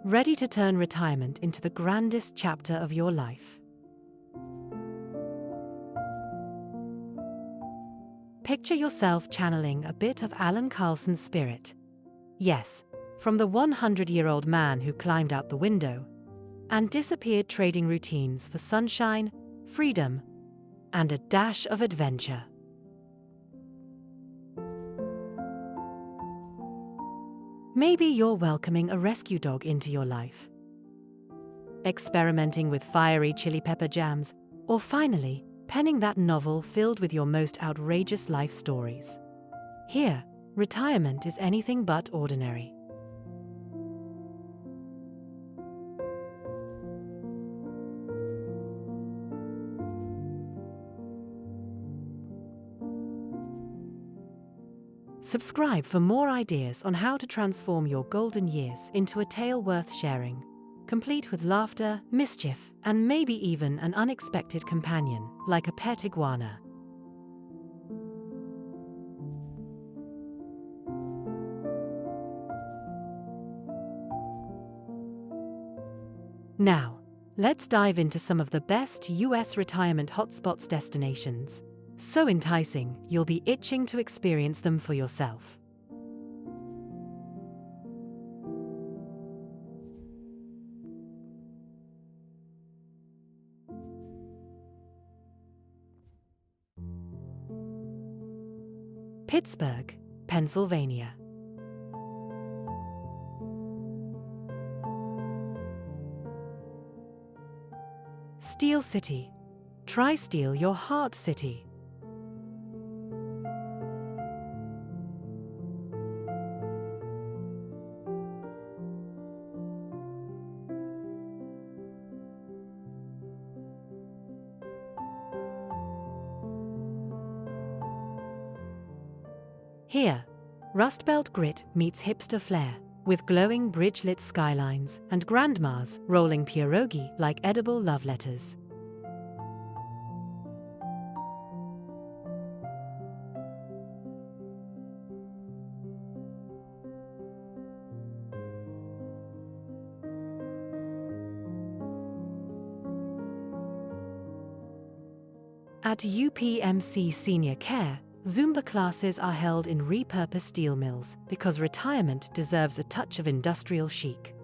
ready to turn retirement into the grandest chapter of your life. Picture yourself channeling a bit of Alan Carlson's spirit. Yes, from the 100-year-old man who climbed out the window and disappeared trading routines for sunshine, freedom, and a dash of adventure. Maybe you're welcoming a rescue dog into your life, experimenting with fiery chili pepper jams, or finally, penning that novel filled with your most outrageous life stories. Here, retirement is anything but ordinary. Subscribe for more ideas on how to transform your golden years into a tale worth sharing, complete with laughter, mischief, and maybe even an unexpected companion, like a pet iguana. Now, let's dive into some of the best US retirement hotspots destinations. So enticing, you'll be itching to experience them for yourself. Pittsburgh, Pennsylvania. Steel City. Try Steel your heart city. Here, Rust Belt grit meets hipster flair, with glowing bridge-lit skylines and grandmas rolling pierogi like edible love letters. At UPMC Senior Care, Zumba classes are held in repurposed steel mills because retirement deserves a touch of industrial chic.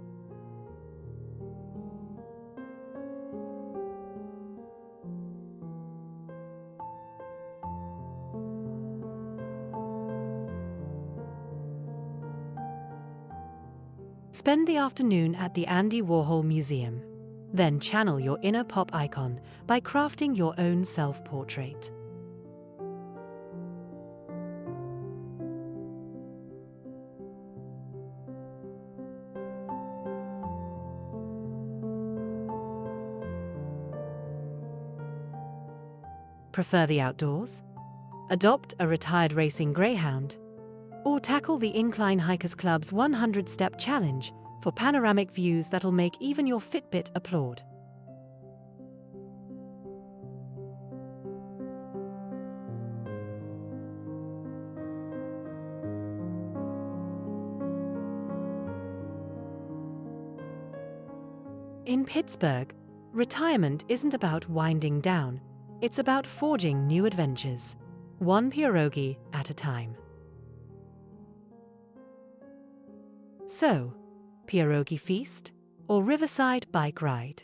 Spend the afternoon at the Andy Warhol Museum. Then channel your inner pop icon by crafting your own self-portrait. Prefer the outdoors? Adopt a retired racing greyhound? Or tackle the Incline Hikers Club's 100-step challenge for panoramic views that'll make even your Fitbit applaud. In Pittsburgh, retirement isn't about winding down, it's about forging new adventures, one pierogi at a time. So, pierogi feast or riverside bike ride?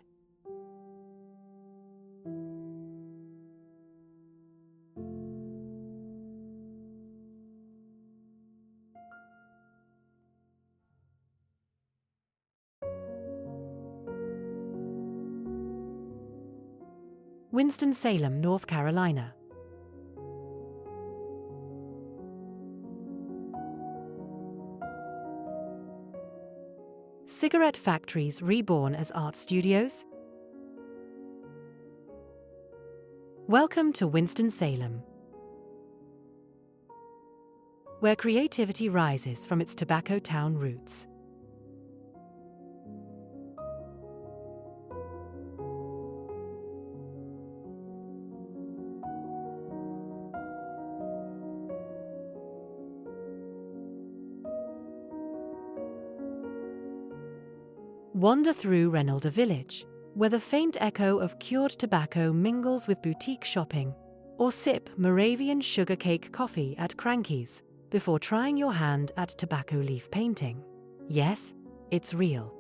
Winston-Salem, North Carolina. Cigarette factories reborn as art studios? Welcome to Winston-Salem, where creativity rises from its tobacco town roots. Wander through Renalda Village, where the faint echo of cured tobacco mingles with boutique shopping, or sip Moravian sugar cake coffee at Cranky's before trying your hand at tobacco leaf painting. Yes, it's real.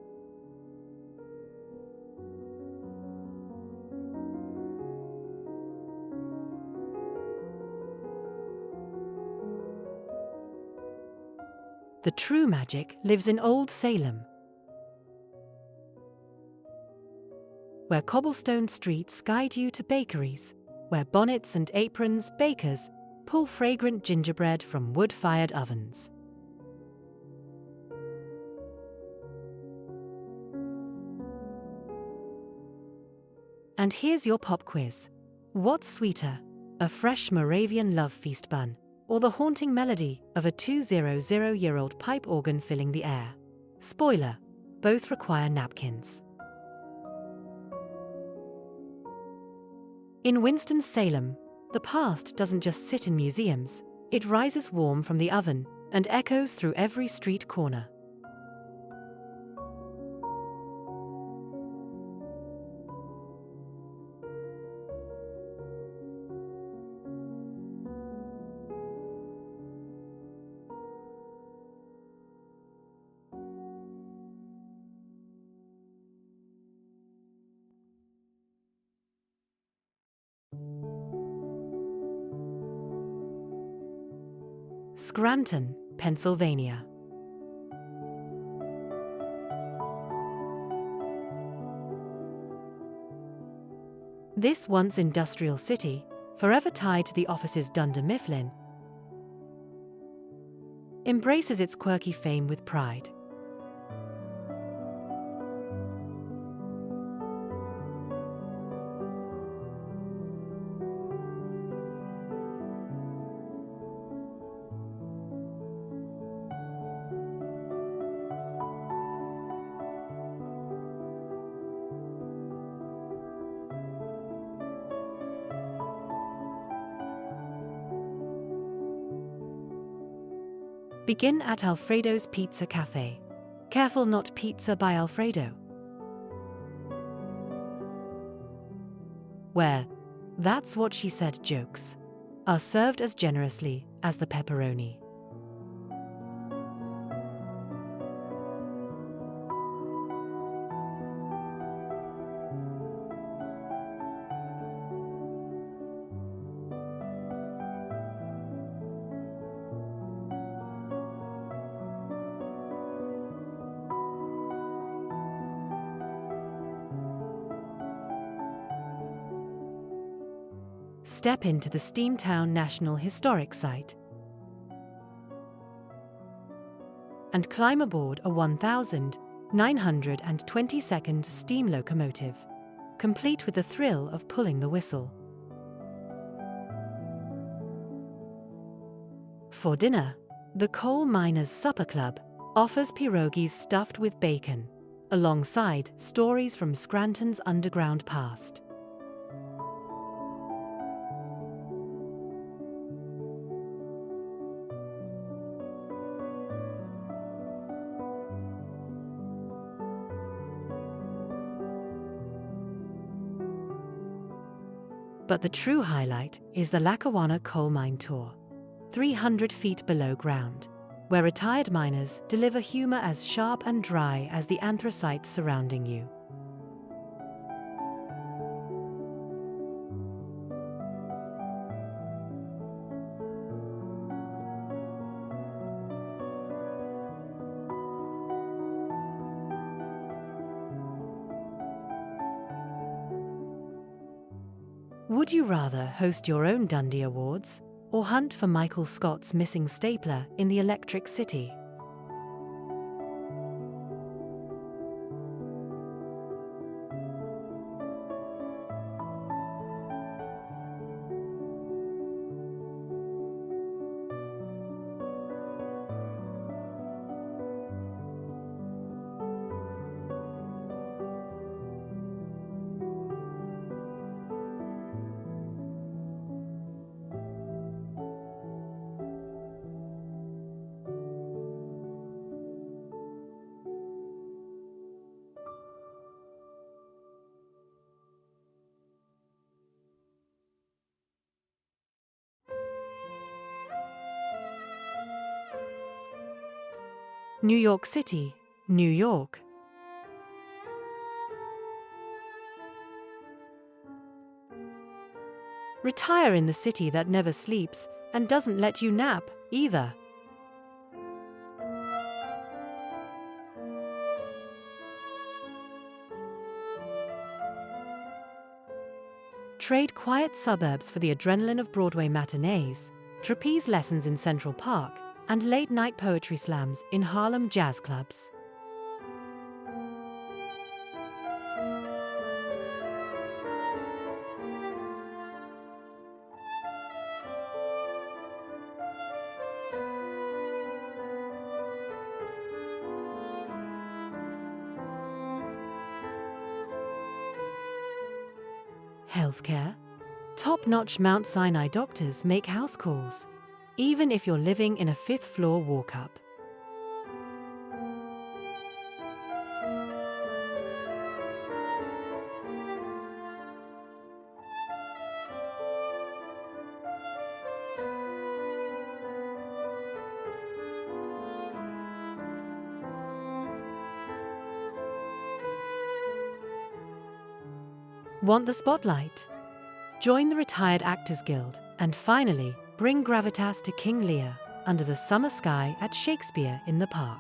The true magic lives in Old Salem, where cobblestone streets guide you to bakeries, where bonnets and aprons bakers pull fragrant gingerbread from wood-fired ovens. And here's your pop quiz. What's sweeter, a fresh Moravian love feast bun, or the haunting melody of a 200-year-old pipe organ filling the air? Spoiler, both require napkins. In Winston-Salem, the past doesn't just sit in museums, it rises warm from the oven and echoes through every street corner. Scranton, Pennsylvania. This once industrial city, forever tied to the office's Dunder Mifflin, embraces its quirky fame with pride. Begin at Alfredo's Pizza Cafe. Careful, not pizza by Alfredo. Where "that's what she said" jokes are served as generously as the pepperoni. Step into the Steamtown National Historic Site and climb aboard a 1,922nd steam locomotive, complete with the thrill of pulling the whistle. For dinner, the Coal Miners' Supper Club offers pierogies stuffed with bacon, alongside stories from Scranton's underground past. But the true highlight is the Lackawanna Coal Mine Tour, 300 feet below ground, where retired miners deliver humor as sharp and dry as the anthracite surrounding you. Would you rather host your own Dundie Awards or hunt for Michael Scott's missing stapler in the Electric City? New York City, New York. Retire in the city that never sleeps and doesn't let you nap, either. Trade quiet suburbs for the adrenaline of Broadway matinees, trapeze lessons in Central Park, and late-night poetry slams in Harlem jazz clubs. Healthcare? Top-notch Mount Sinai doctors make house calls, even if you're living in a fifth-floor walk-up. Want the spotlight? Join the Retired Actors Guild and finally bring gravitas to King Lear under the summer sky at Shakespeare in the Park.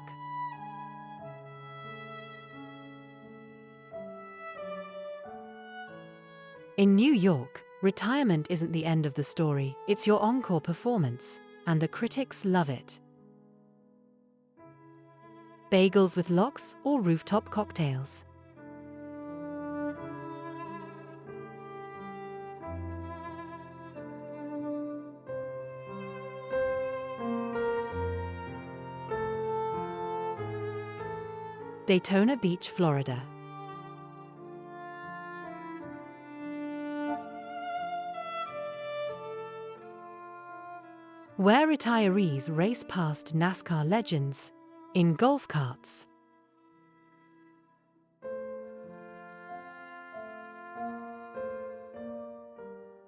In New York, retirement isn't the end of the story, it's your encore performance, and the critics love it. Bagels with lox or rooftop cocktails? Daytona Beach, Florida. Where retirees race past NASCAR legends in golf carts.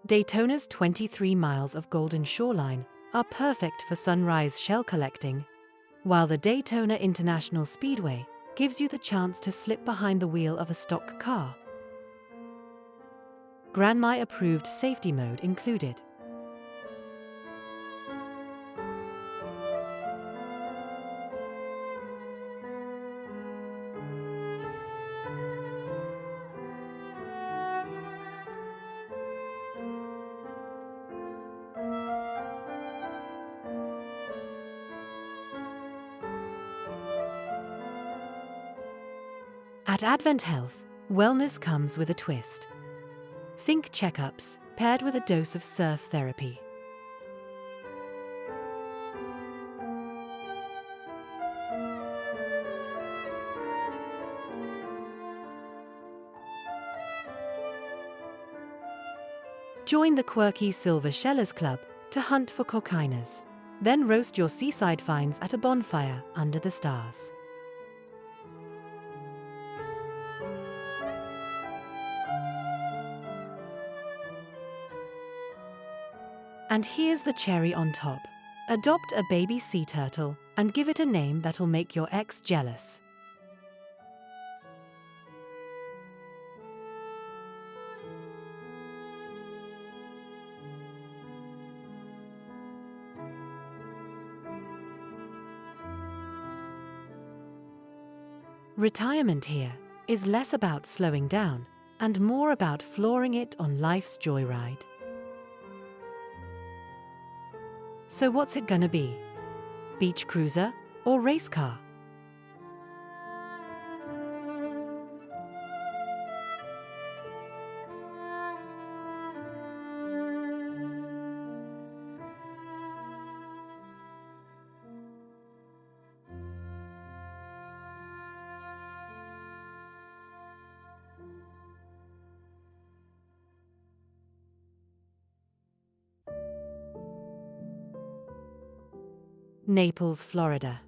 Daytona's 23 miles of golden shoreline are perfect for sunrise shell collecting, while the Daytona International Speedway gives you the chance to slip behind the wheel of a stock car. Grandma approved safety mode included. At Advent Health, wellness comes with a twist. Think checkups paired with a dose of surf therapy. Join the quirky Silver Shellers Club to hunt for coquinas, then roast your seaside finds at a bonfire under the stars. And here's the cherry on top. Adopt a baby sea turtle and give it a name that'll make your ex jealous. Retirement here is less about slowing down and more about flooring it on life's joyride. So what's it gonna be? Beach cruiser or race car? Naples, Florida.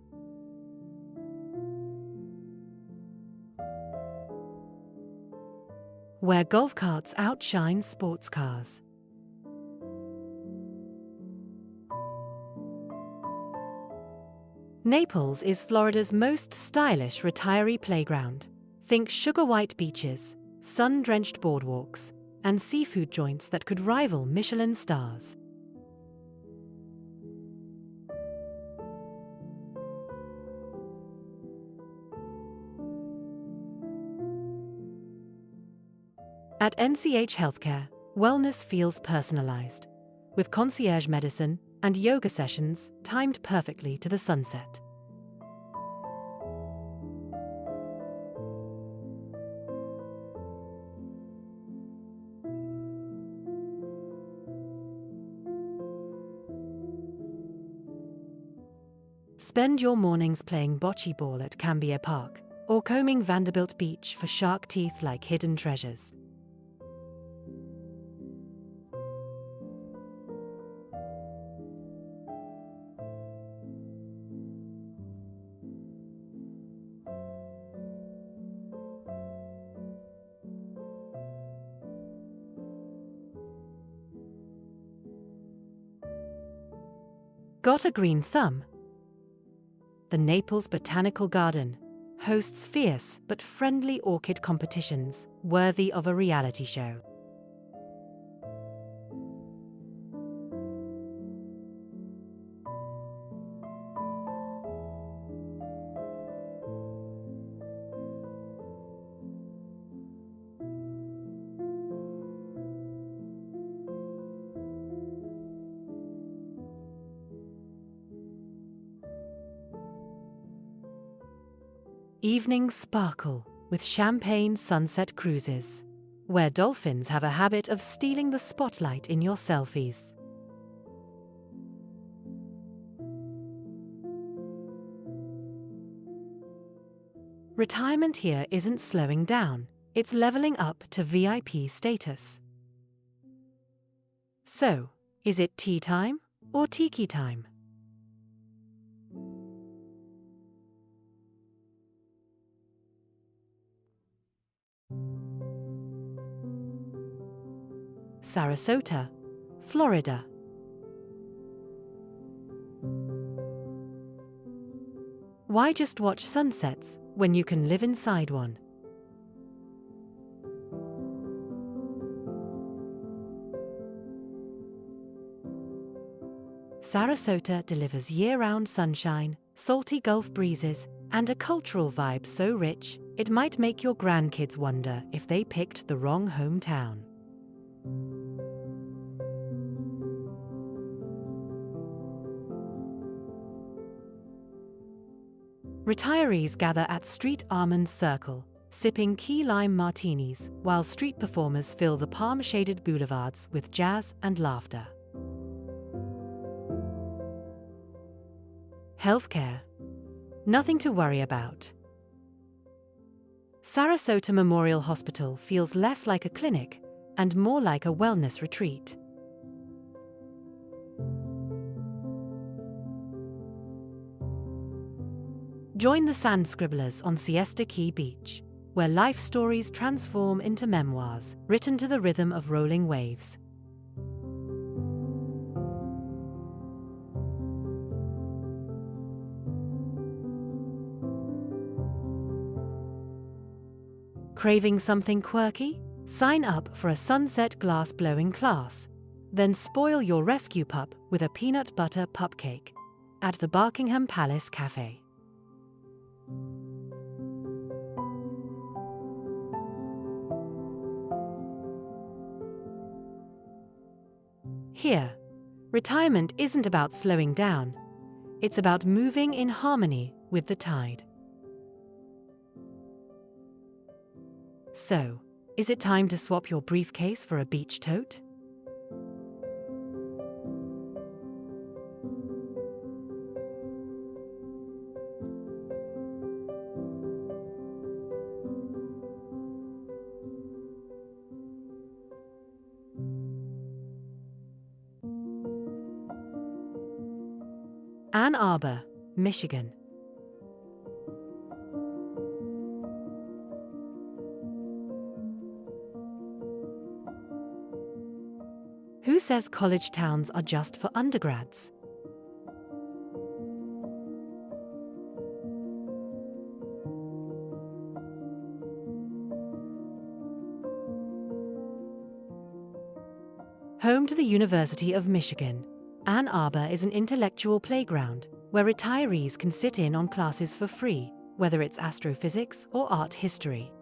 Where golf carts outshine sports cars. Naples is Florida's most stylish retiree playground. Think sugar-white beaches, sun-drenched boardwalks, and seafood joints that could rival Michelin stars. At NCH Healthcare, wellness feels personalized, with concierge medicine and yoga sessions timed perfectly to the sunset. Spend your mornings playing bocce ball at Cambier Park or combing Vanderbilt Beach for shark teeth like hidden treasures. Got a green thumb? The Naples Botanical Garden hosts fierce but friendly orchid competitions worthy of a reality show. Evenings sparkle with champagne sunset cruises, where dolphins have a habit of stealing the spotlight in your selfies. Retirement here isn't slowing down, it's leveling up to VIP status. So, is it tea time or tiki time? Sarasota, Florida. Why just watch sunsets when you can live inside one? Sarasota delivers year-round sunshine, salty Gulf breezes, and a cultural vibe so rich, it might make your grandkids wonder if they picked the wrong hometown. Retirees gather at Street Almond Circle, sipping key lime martinis, while street performers fill the palm-shaded boulevards with jazz and laughter. Healthcare. Nothing to worry about. Sarasota Memorial Hospital feels less like a clinic and more like a wellness retreat. Join the sand scribblers on Siesta Key Beach, where life stories transform into memoirs written to the rhythm of rolling waves. Craving something quirky? Sign up for a sunset glass blowing class. Then spoil your rescue pup with a peanut butter pupcake at the Buckingham Palace Cafe. Here, retirement isn't about slowing down, it's about moving in harmony with the tide. So, is it time to swap your briefcase for a beach tote? Ann Arbor, Michigan. Who says college towns are just for undergrads? Home to the University of Michigan, Ann Arbor is an intellectual playground where retirees can sit in on classes for free, whether it's astrophysics or art history.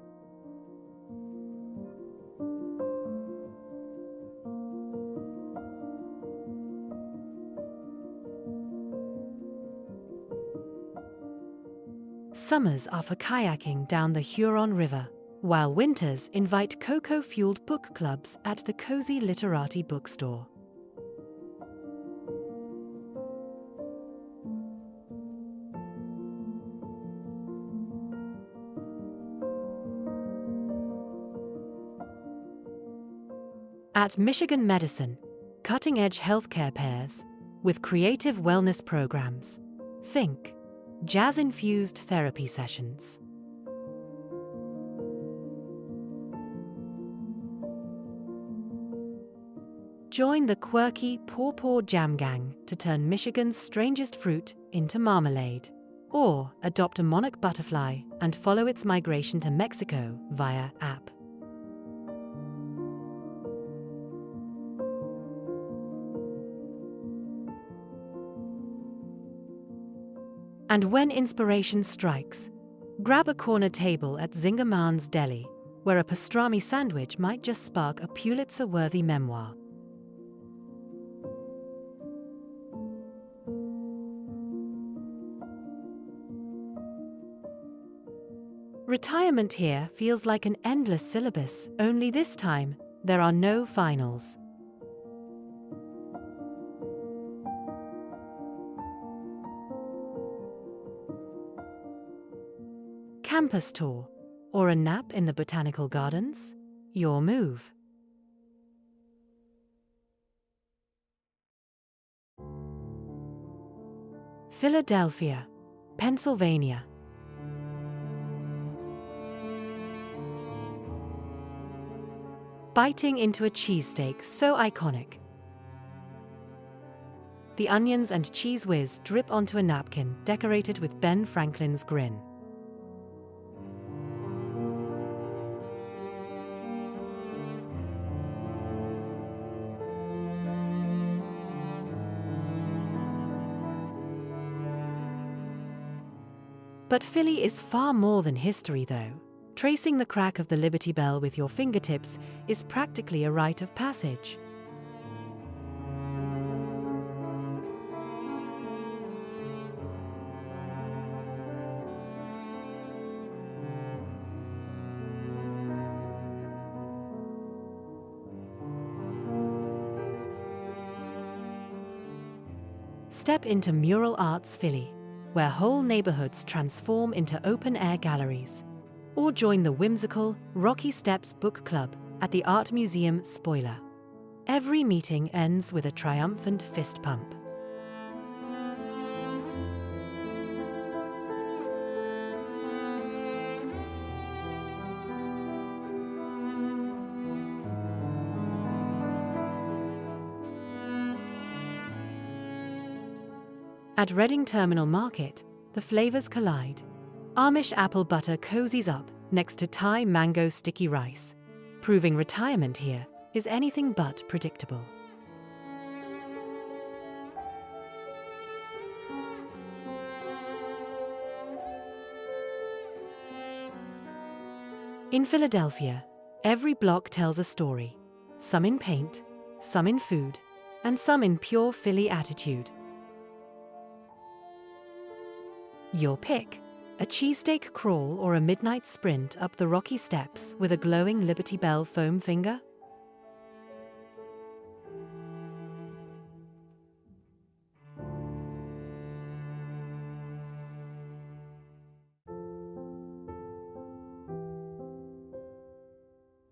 Summers are for kayaking down the Huron River, while winters invite cocoa-fueled book clubs at the cozy Literati bookstore. At Michigan Medicine, cutting-edge healthcare pairs with creative wellness programs. Think jazz-infused therapy sessions. Join the quirky Paw Paw Jam Gang to turn Michigan's strangest fruit into marmalade. Or adopt a monarch butterfly and follow its migration to Mexico via app. And when inspiration strikes, grab a corner table at Zingerman's Deli, where a pastrami sandwich might just spark a Pulitzer-worthy memoir. Retirement here feels like an endless syllabus, only this time, there are no finals. Campus tour, or a nap in the botanical gardens? Your move. Philadelphia, Pennsylvania. Biting into a cheesesteak so iconic. The onions and cheese whiz drip onto a napkin decorated with Ben Franklin's grin. But Philly is far more than history, though. Tracing the crack of the Liberty Bell with your fingertips is practically a rite of passage. Step into Mural Arts Philly, where whole neighborhoods transform into open-air galleries. Or join the whimsical Rocky Steps Book Club at the Art Museum Spoiler. Every meeting ends with a triumphant fist pump. At Reading Terminal Market, the flavors collide. Amish apple butter cozies up next to Thai mango sticky rice, proving retirement here is anything but predictable. In Philadelphia, every block tells a story, some in paint, some in food, and some in pure Philly attitude. Your pick, a cheesesteak crawl or a midnight sprint up the rocky steps with a glowing Liberty Bell foam finger?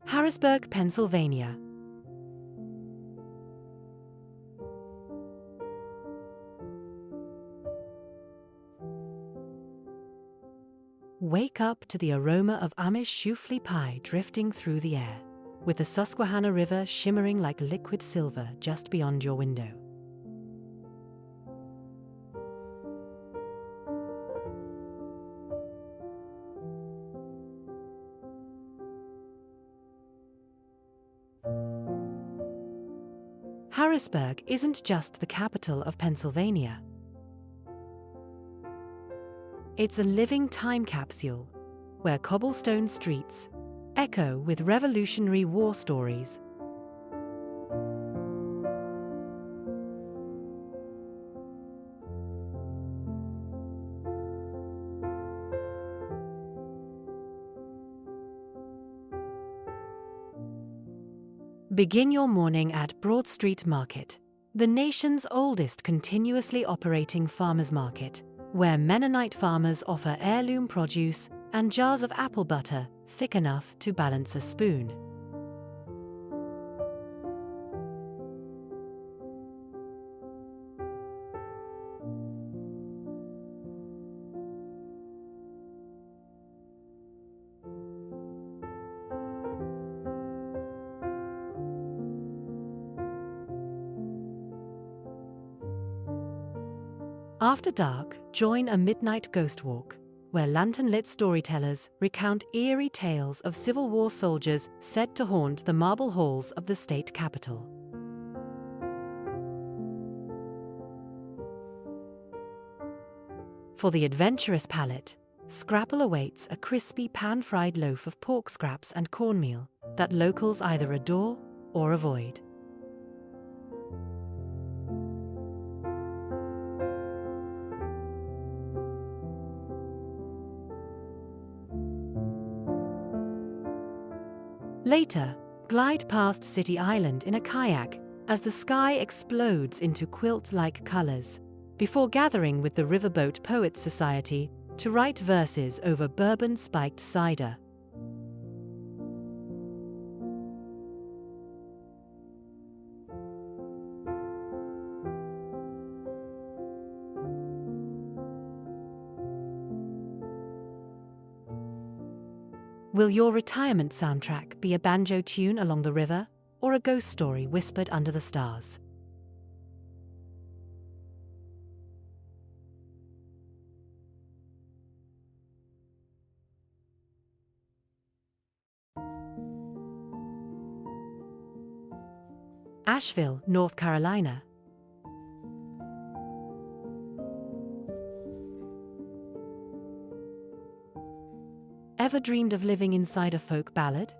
Harrisburg, Pennsylvania. Wake up to the aroma of Amish choufle pie drifting through the air, with the Susquehanna River shimmering like liquid silver just beyond your window. Harrisburg isn't just the capital of Pennsylvania. It's a living time capsule where cobblestone streets echo with Revolutionary War stories. Begin your morning at Broad Street Market, the nation's oldest continuously operating farmers market, where Mennonite farmers offer heirloom produce and jars of apple butter thick enough to balance a spoon. After dark, join a midnight ghost walk, where lantern-lit storytellers recount eerie tales of Civil War soldiers said to haunt the marble halls of the state capitol. For the adventurous palate, Scrapple awaits a crispy pan-fried loaf of pork scraps and cornmeal that locals either adore or avoid. Later, glide past City Island in a kayak as the sky explodes into quilt-like colors, before gathering with the Riverboat Poets Society to write verses over bourbon-spiked cider. Will your retirement soundtrack be a banjo tune along the river or a ghost story whispered under the stars? Asheville, North Carolina. Ever dreamed of living inside a folk ballad?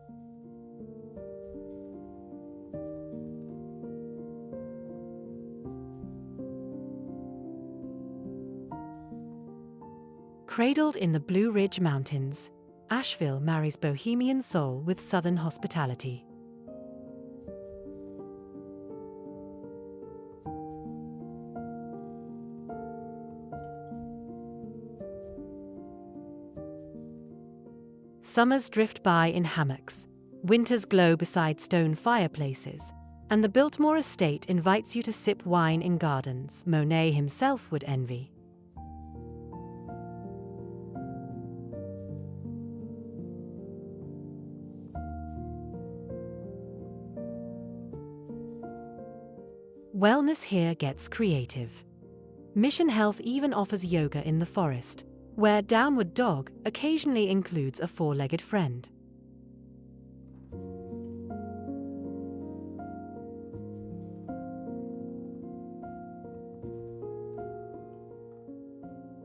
Cradled in the Blue Ridge Mountains, Asheville marries bohemian soul with southern hospitality. Summers drift by in hammocks, winters glow beside stone fireplaces, and the Biltmore estate invites you to sip wine in gardens Monet himself would envy. Wellness here gets creative. Mission Health even offers yoga in the forest, where Downward Dog occasionally includes a four-legged friend.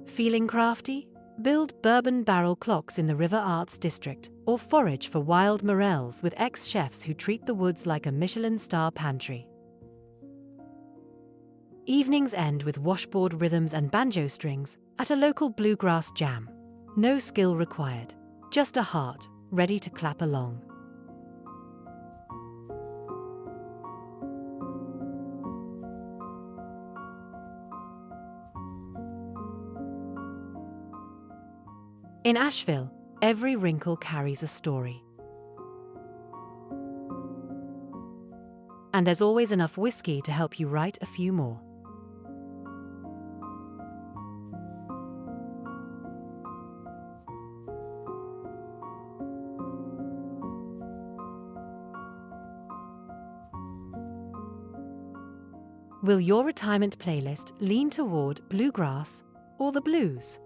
Feeling crafty? Build bourbon barrel clocks in the River Arts District, or forage for wild morels with ex-chefs who treat the woods like a Michelin star pantry. Evenings end with washboard rhythms and banjo strings at a local bluegrass jam. No skill required, just a heart ready to clap along. In Asheville, every wrinkle carries a story. And there's always enough whiskey to help you write a few more. Will your retirement playlist lean toward bluegrass or the blues?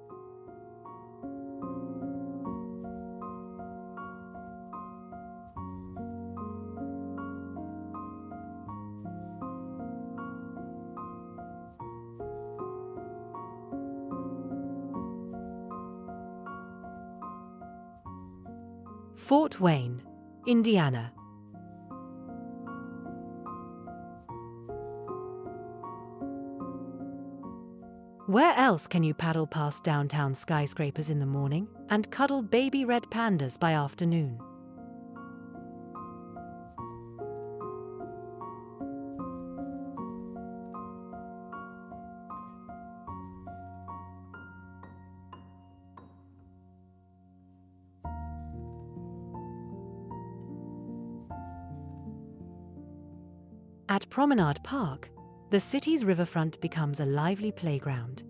Fort Wayne, Indiana. Where else can you paddle past downtown skyscrapers in the morning and cuddle baby red pandas by afternoon? At Promenade Park, the city's riverfront becomes a lively playground.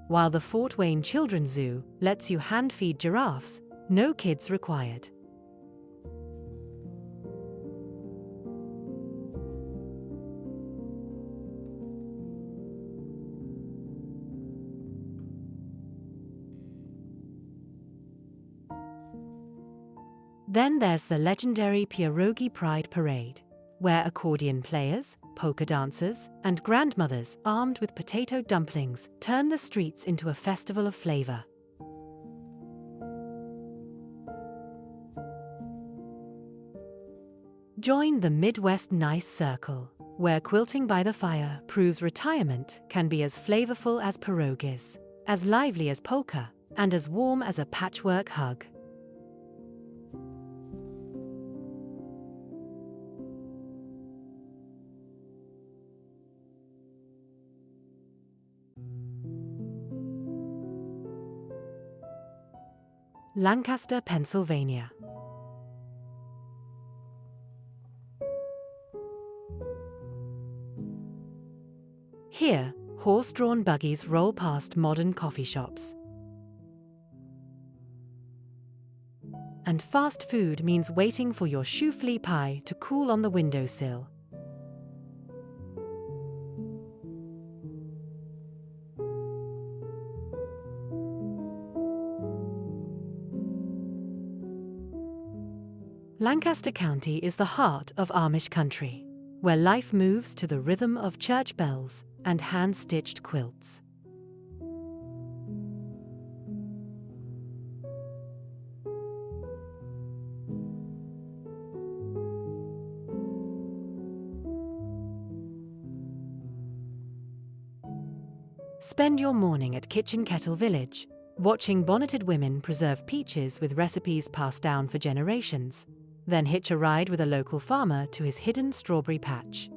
While the Fort Wayne Children's Zoo lets you hand-feed giraffes, no kids required. Then there's the legendary Pierogi Pride Parade, where accordion players, polka dancers, and grandmothers armed with potato dumplings turn the streets into a festival of flavor. Join the Midwest Nice Circle, where quilting by the fire proves retirement can be as flavorful as pierogies, as lively as polka, and as warm as a patchwork hug. Lancaster, Pennsylvania. Here, horse-drawn buggies roll past modern coffee shops. And fast food means waiting for your choux-flea pie to cool on the windowsill. Lancaster County is the heart of Amish country, where life moves to the rhythm of church bells and hand-stitched quilts. Spend your morning at Kitchen Kettle Village, watching bonneted women preserve peaches with recipes passed down for generations. Then hitch a ride with a local farmer to his hidden strawberry patch.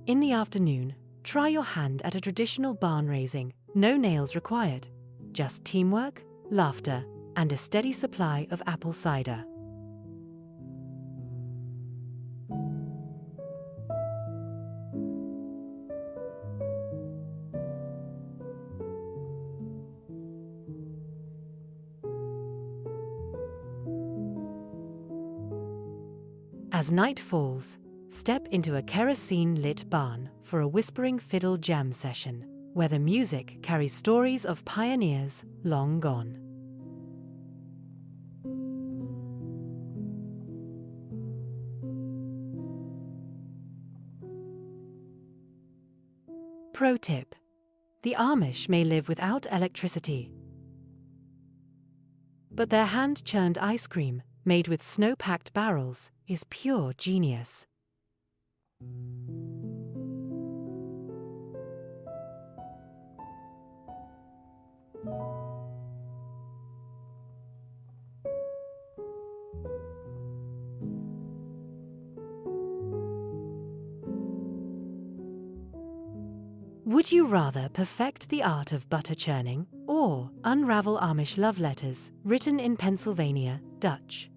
In the afternoon, try your hand at a traditional barn raising, no nails required. Just teamwork, laughter, and a steady supply of apple cider. As night falls, step into a kerosene-lit barn for a whispering fiddle jam session, where the music carries stories of pioneers long gone. Pro tip: the Amish may live without electricity, but their hand-churned ice cream, made with snow-packed barrels, is pure genius. Would you rather perfect the art of butter churning or unravel Amish love letters written in Pennsylvania Dutch?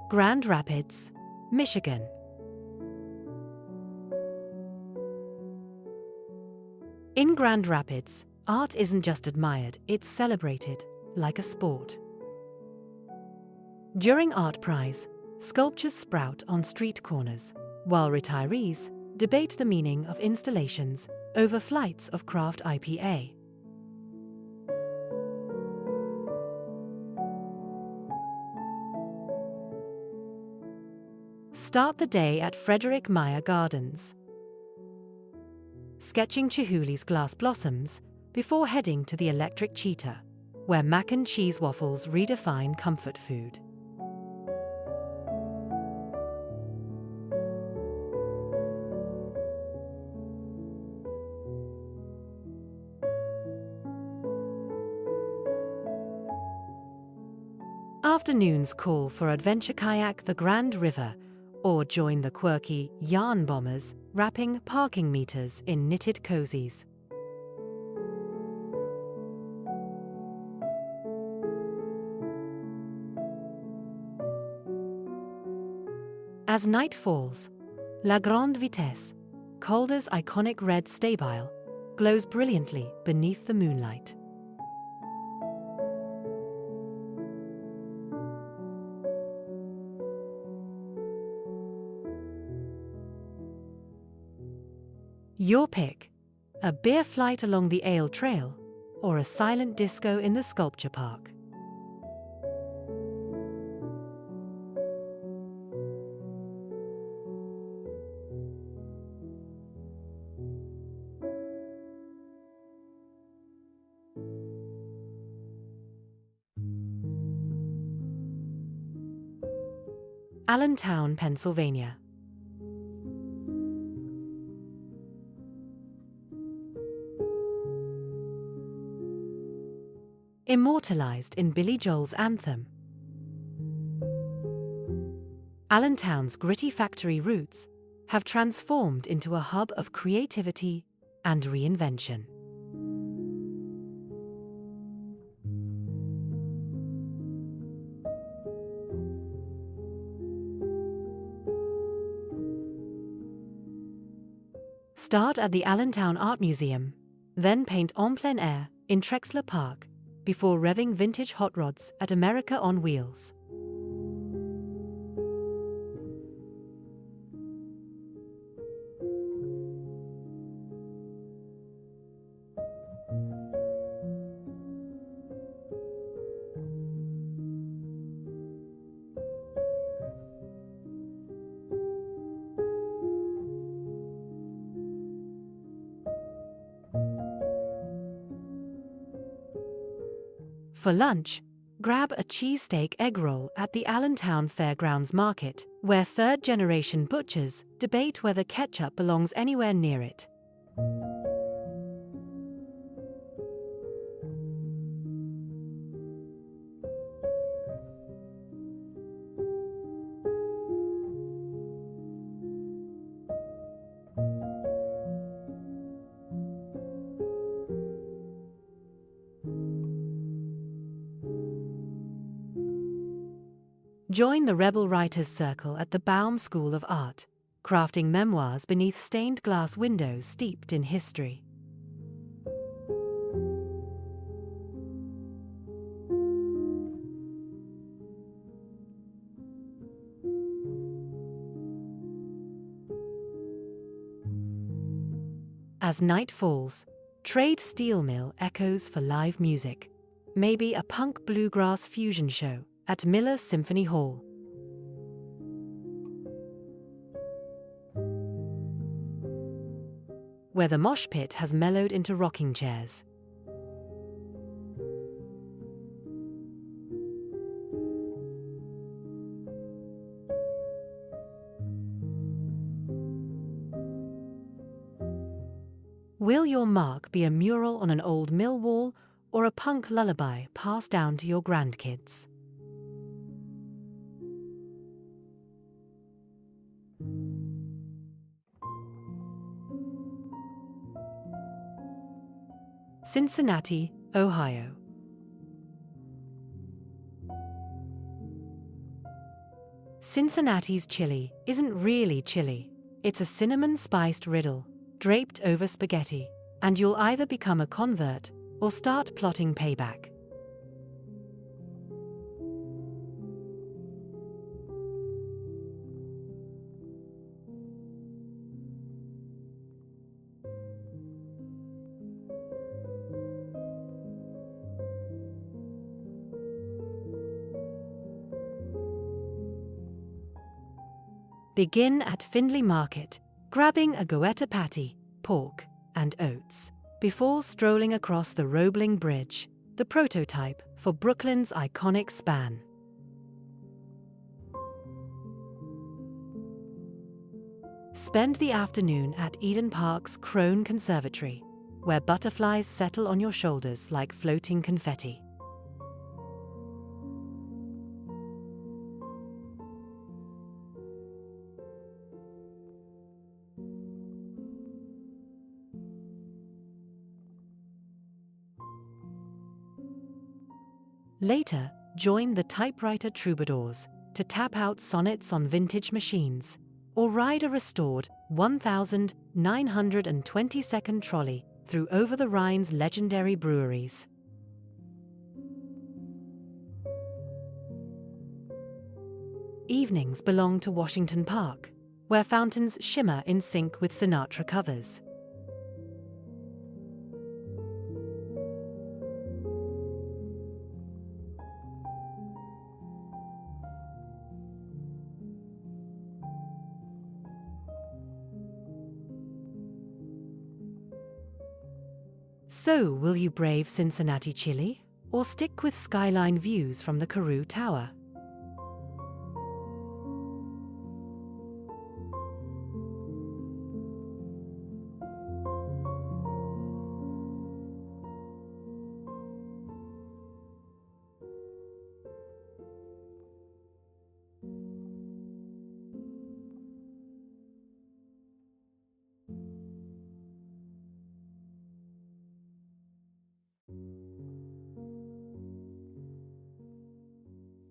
Grand Rapids, Michigan. In Grand Rapids, art isn't just admired, it's celebrated, like a sport. During Art Prize, sculptures sprout on street corners, while retirees debate the meaning of installations over flights of craft IPA. Start the day at Frederick Meyer Gardens, sketching Chihuly's glass blossoms before heading to the Electric Cheetah, where mac and cheese waffles redefine comfort food. Afternoons call for adventure kayak the Grand River or join the quirky yarn bombers wrapping parking meters in knitted cozies. As night falls, La Grande Vitesse, Calder's iconic red stable, glows brilliantly beneath the moonlight. Your pick: a beer flight along the Ale Trail or a silent disco in the sculpture park. Allentown, Pennsylvania. Immortalized in Billy Joel's anthem, Allentown's gritty factory roots have transformed into a hub of creativity and reinvention. Start at the Allentown Art Museum, then paint en plein air in Trexler Park, before revving vintage hot rods at America on Wheels. For lunch, grab a cheesesteak egg roll at the Allentown Fairgrounds Market, where third-generation butchers debate whether ketchup belongs anywhere near it. Join the Rebel Writers Circle at the Baum School of Art, crafting memoirs beneath stained glass windows steeped in history. As night falls, trade steel mill echoes for live music, maybe a punk bluegrass fusion show at Miller Symphony Hall. Where the mosh pit has mellowed into rocking chairs. Will your mark be a mural on an old mill wall or a punk lullaby passed down to your grandkids? Cincinnati, Ohio. Cincinnati's chili isn't really chili. It's a cinnamon-spiced riddle, draped over spaghetti, and you'll either become a convert or start plotting payback. Begin at Findlay Market, grabbing a goetta patty, pork, and oats, before strolling across the Roebling Bridge, the prototype for Brooklyn's iconic span. Spend the afternoon at Eden Park's Crone Conservatory, where butterflies settle on your shoulders like floating confetti. Later, join the typewriter troubadours to tap out sonnets on vintage machines, or ride a restored 1,922nd trolley through Over the Rhine's legendary breweries. Evenings belong to Washington Park, where fountains shimmer in sync with Sinatra covers. So, will you brave Cincinnati chili, or stick with skyline views from the Carew Tower?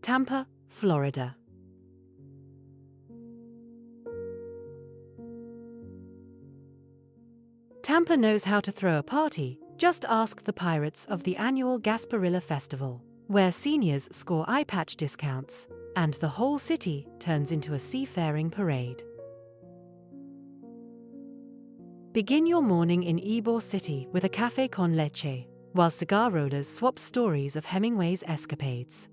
Tampa, Florida. Tampa knows how to throw a party. Just ask the pirates of the annual Gasparilla Festival, where seniors score eye patch discounts, and the whole city turns into a seafaring parade. Begin your morning in Ybor City with a café con leche, while cigar rollers swap stories of Hemingway's escapades.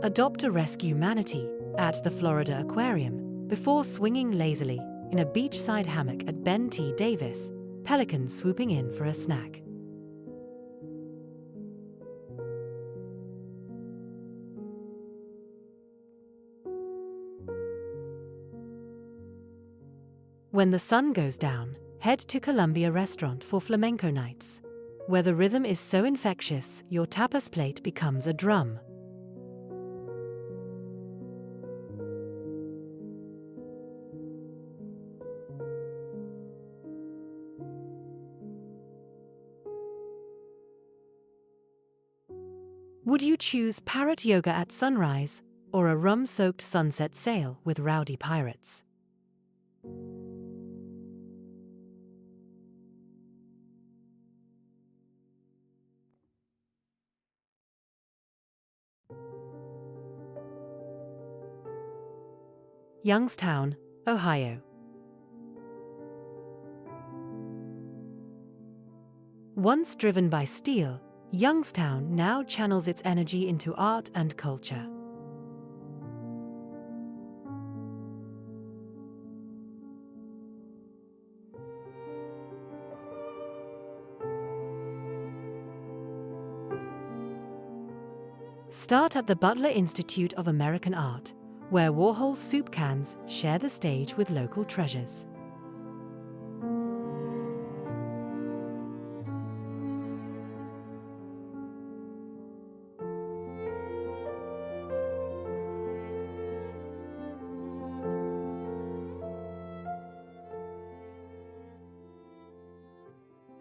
Adopt a rescue manatee at the Florida Aquarium before swinging lazily in a beachside hammock at Ben T. Davis, pelicans swooping in for a snack. When the sun goes down, head to Columbia Restaurant for flamenco nights, where the rhythm is so infectious your tapas plate becomes a drum. Would you choose parrot yoga at sunrise or a rum-soaked sunset sail with rowdy pirates? Youngstown, Ohio. Once driven by steel, Youngstown now channels its energy into art and culture. Start at the Butler Institute of American Art, where Warhol's soup cans share the stage with local treasures.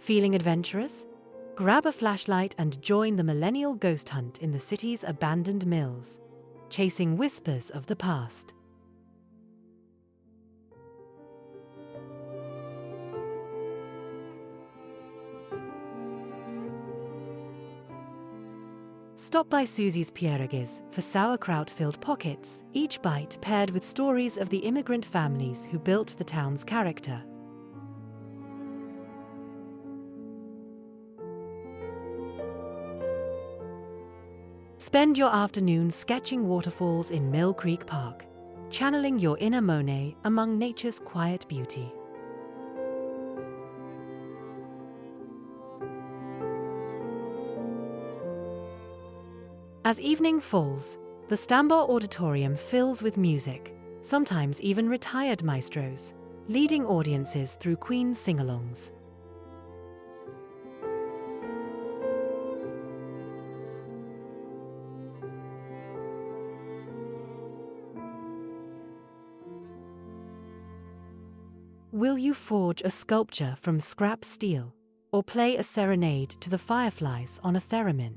Feeling adventurous? Grab a flashlight and join the millennial ghost hunt in the city's abandoned mills, chasing whispers of the past. Stop by Susie's Pierogies for sauerkraut-filled pockets, each bite paired with stories of the immigrant families who built the town's character. Spend your afternoon sketching waterfalls in Mill Creek Park, channeling your inner Monet among nature's quiet beauty. As evening falls, the Stambor Auditorium fills with music, sometimes even retired maestros, leading audiences through Queen's sing-alongs. Will you forge a sculpture from scrap steel, or play a serenade to the fireflies on a theremin?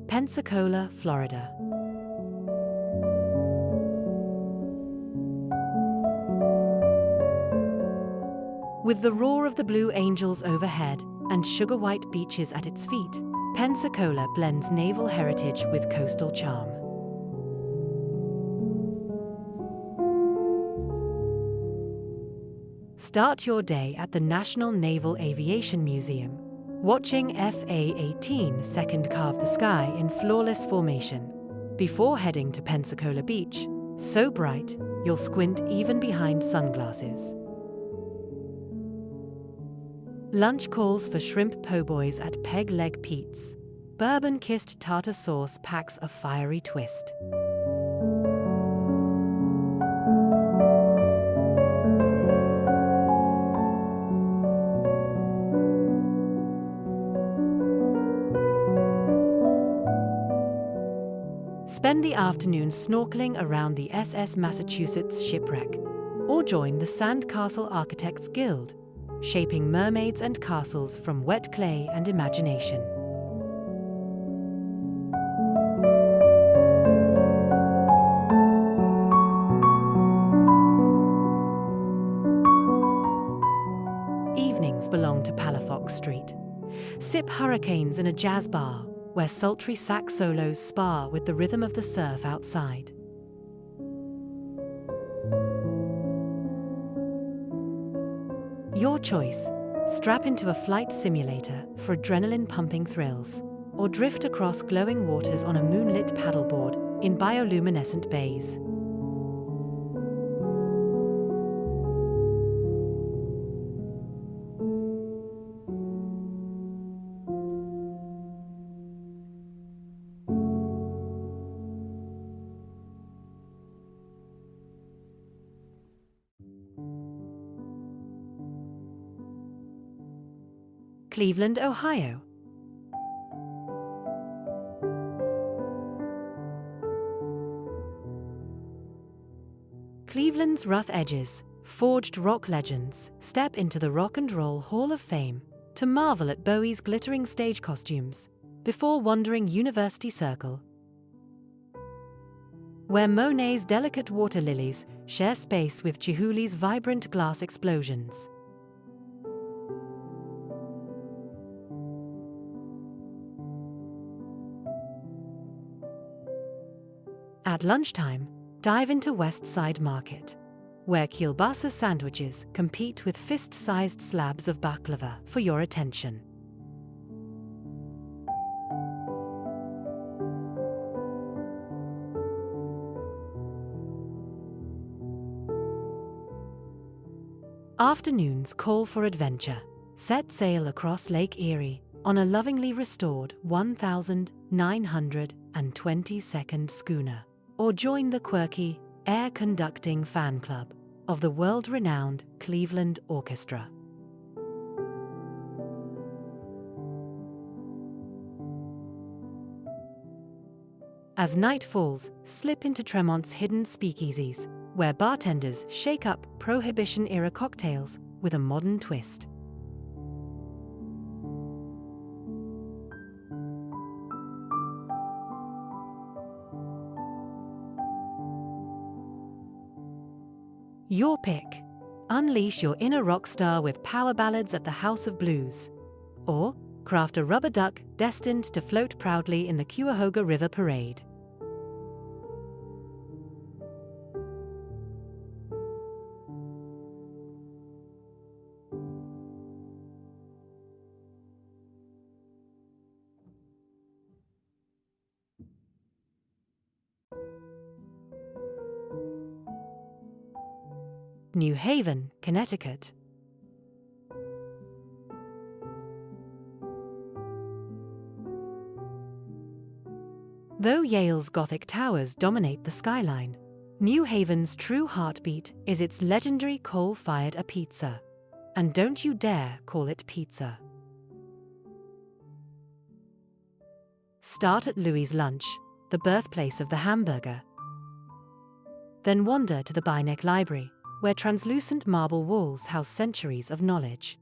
Pensacola, Florida. With the roar of the Blue Angels overhead and sugar-white beaches at its feet, Pensacola blends naval heritage with coastal charm. Start your day at the National Naval Aviation Museum, watching FA-18 second carve the sky in flawless formation, before heading to Pensacola Beach, so bright you'll squint even behind sunglasses. Lunch calls for shrimp po' boys at Peg Leg Pete's. Bourbon-kissed tartar sauce packs a fiery twist. Spend the afternoon snorkeling around the SS Massachusetts shipwreck, or join the Sandcastle Architects Guild, shaping mermaids and castles from wet clay and imagination. Evenings belong to Palafox Street. Sip hurricanes in a jazz bar, where sultry sax solos spar with the rhythm of the surf outside. Your choice. Strap into a flight simulator for adrenaline-pumping thrills, or drift across glowing waters on a moonlit paddleboard in bioluminescent bays. Cleveland, Ohio. Cleveland's rough edges, forged rock legends, step into the Rock and Roll Hall of Fame to marvel at Bowie's glittering stage costumes before wandering University Circle, where Monet's delicate water lilies share space with Chihuly's vibrant glass explosions. At lunchtime, dive into West Side Market, where kielbasa sandwiches compete with fist-sized slabs of baklava for your attention. Afternoons call for adventure. Set sail across Lake Erie on a lovingly restored 1,922nd schooner, or join the quirky, air-conducting fan club of the world-renowned Cleveland Orchestra. As night falls, slip into Tremont's hidden speakeasies, where bartenders shake up Prohibition-era cocktails with a modern twist. Your pick. Unleash your inner rock star with power ballads at the House of Blues. Or craft a rubber duck destined to float proudly in the Cuyahoga River Parade. New Haven, Connecticut. Though Yale's Gothic towers dominate the skyline, New Haven's true heartbeat is its legendary coal-fired pizza. And don't you dare call it pizza. Start at Louis' Lunch, the birthplace of the hamburger. Then wander to the Beineck Library, where translucent marble walls house centuries of knowledge.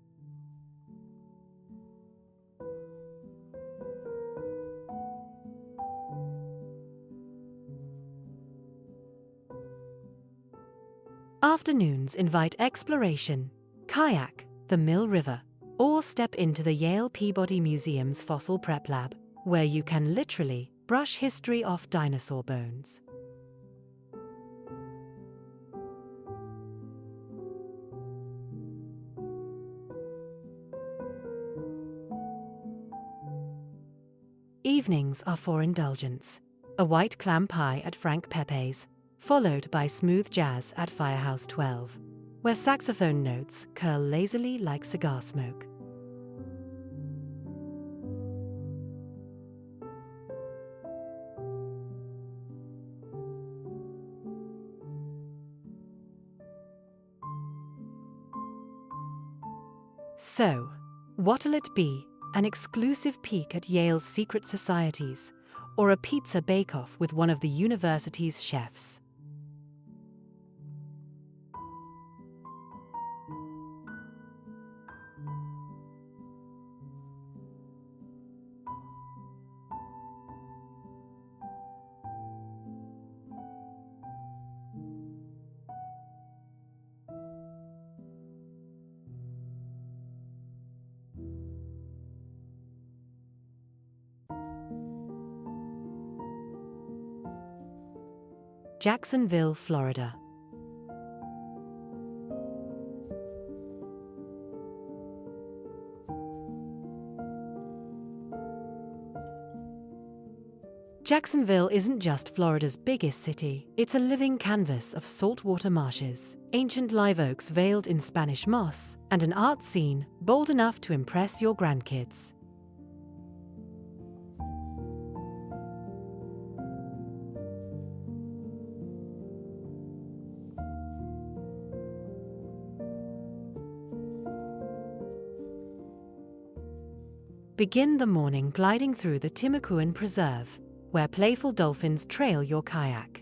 Afternoons invite exploration, kayak the Mill River, or step into the Yale Peabody Museum's Fossil Prep Lab, where you can literally brush history off dinosaur bones. Evenings are for indulgence. A white clam pie at Frank Pepe's, followed by smooth jazz at Firehouse 12, where saxophone notes curl lazily like cigar smoke. So, what'll it be? An exclusive peek at Yale's secret societies, or a pizza bake-off with one of the university's chefs? Jacksonville, Florida. Jacksonville isn't just Florida's biggest city, it's a living canvas of saltwater marshes, ancient live oaks veiled in Spanish moss, and an art scene bold enough to impress your grandkids. Begin the morning gliding through the Timucuan Preserve, where playful dolphins trail your kayak.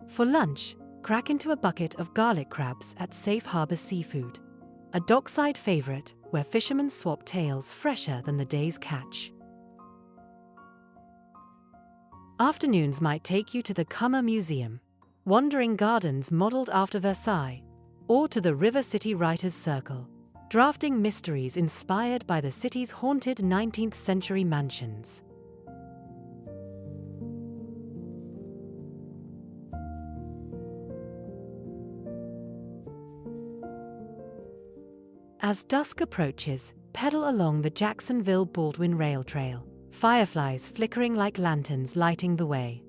For lunch, crack into a bucket of garlic crabs at Safe Harbor Seafood, a dockside favorite where fishermen swap tales fresher than the day's catch. Afternoons might take you to the Cummer Museum, wandering gardens modeled after Versailles, or to the River City Writers' Circle, drafting mysteries inspired by the city's haunted 19th century mansions. As dusk approaches, pedal along the Jacksonville-Baldwin Rail Trail, fireflies flickering like lanterns lighting the way.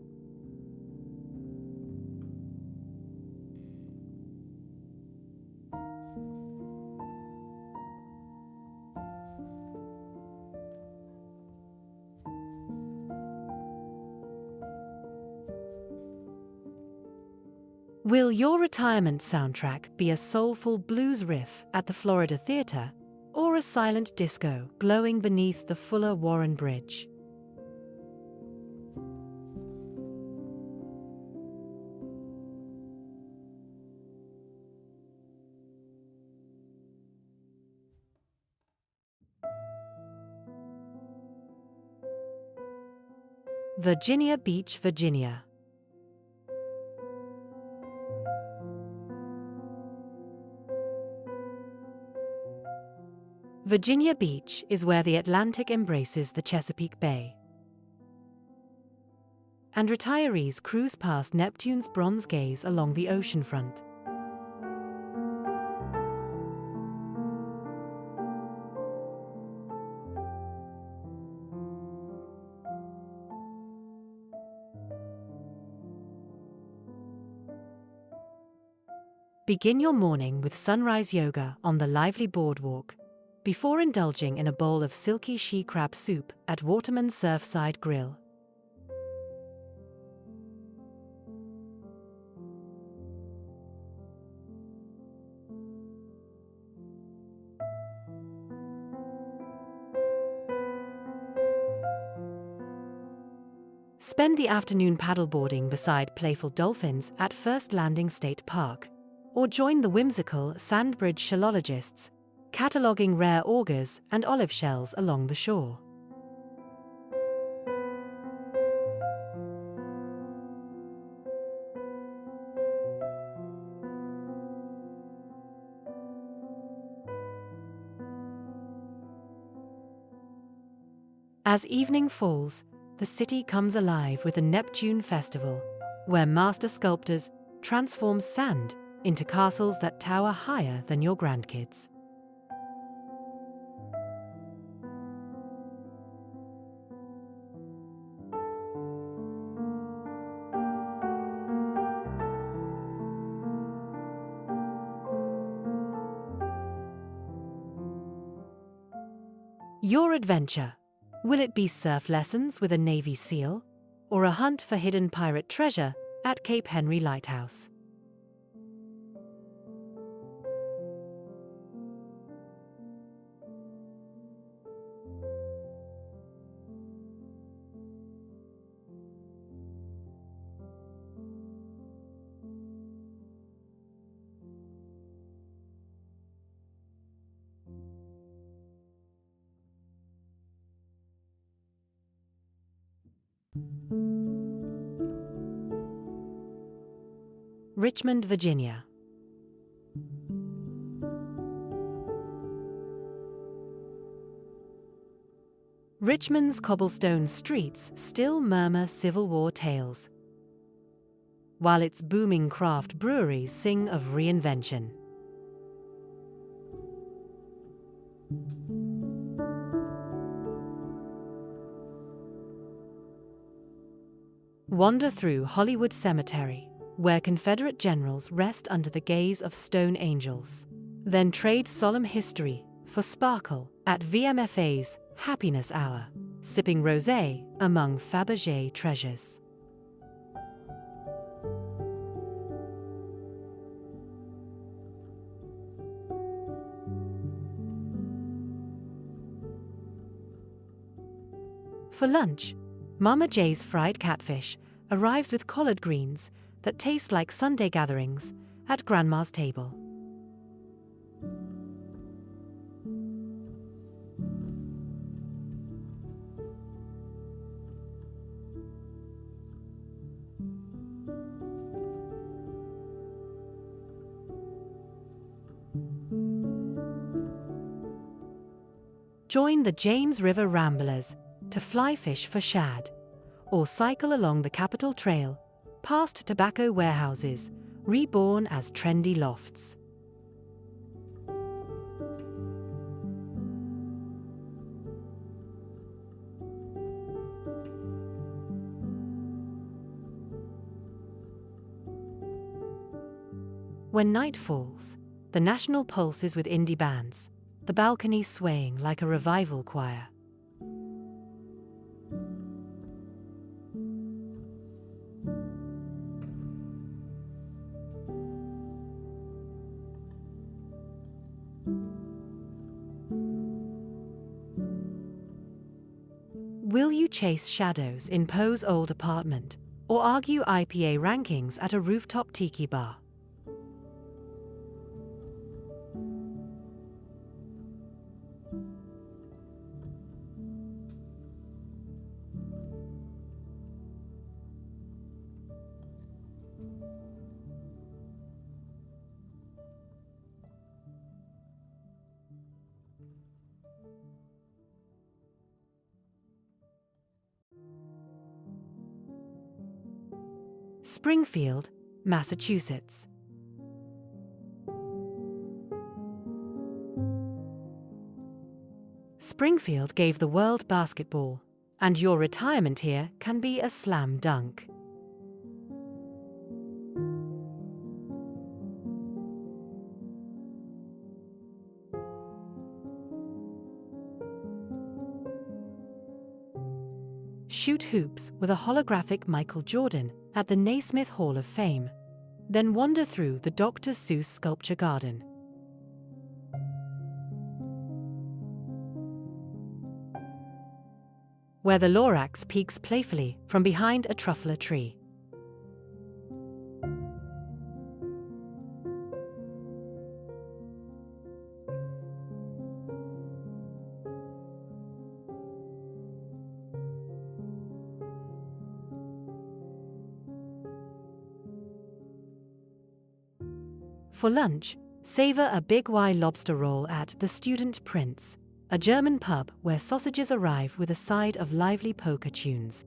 Will your retirement soundtrack be a soulful blues riff at the Florida Theater, or a silent disco glowing beneath the Fuller Warren Bridge? Virginia Beach, Virginia. Virginia Beach is where the Atlantic embraces the Chesapeake Bay, and retirees cruise past Neptune's bronze gaze along the oceanfront. Begin your morning with sunrise yoga on the lively boardwalk, before indulging in a bowl of silky she crab soup at Waterman's Surfside Grill. Spend the afternoon paddleboarding beside playful dolphins at First Landing State Park, or join the whimsical Sandbridge shellologists, cataloguing rare augurs and olive shells along the shore. As evening falls, the city comes alive with the Neptune Festival, where master sculptors transform sand into castles that tower higher than your grandkids. Your adventure. Will it be surf lessons with a Navy SEAL, or a hunt for hidden pirate treasure at Cape Henry Lighthouse? Richmond, Virginia. Richmond's cobblestone streets still murmur Civil War tales, while its booming craft breweries sing of reinvention. Wander through Hollywood Cemetery, where Confederate generals rest under the gaze of stone angels. Then trade solemn history for sparkle at VMFA's Happiness Hour, sipping rosé among Fabergé treasures. For lunch, Mama J's fried catfish arrives with collard greens that taste like Sunday gatherings at Grandma's table. Join the James River Ramblers to fly fish for shad, or cycle along the Capitol Trail past tobacco warehouses reborn as trendy lofts. When night falls, the national pulses with indie bands, the balcony swaying like a revival choir. Will you chase shadows in Poe's old apartment, or argue IPA rankings at a rooftop tiki bar? Springfield, Massachusetts. Springfield gave the world basketball, and your retirement here can be a slam dunk. Shoot hoops with a holographic Michael Jordan at the Naismith Hall of Fame. Then wander through the Dr. Seuss Sculpture Garden. Where the Lorax peeks playfully from behind a truffler tree. For lunch, savor a Big Y lobster roll at the Student Prince, a German pub where sausages arrive with a side of lively polka tunes.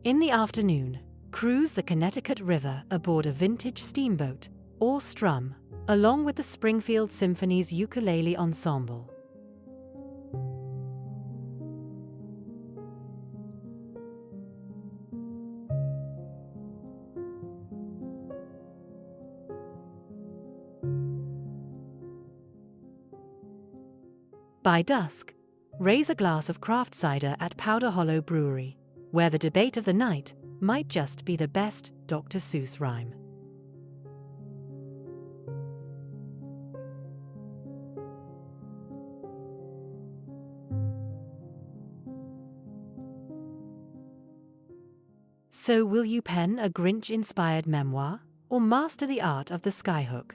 In the afternoon, cruise the Connecticut River aboard a vintage steamboat, or strum, along with the Springfield Symphony's ukulele ensemble. By dusk, raise a glass of craft cider at Powder Hollow Brewery, where the debate of the night might just be the best Dr. Seuss rhyme. So will you pen a Grinch-inspired memoir, or master the art of the skyhook?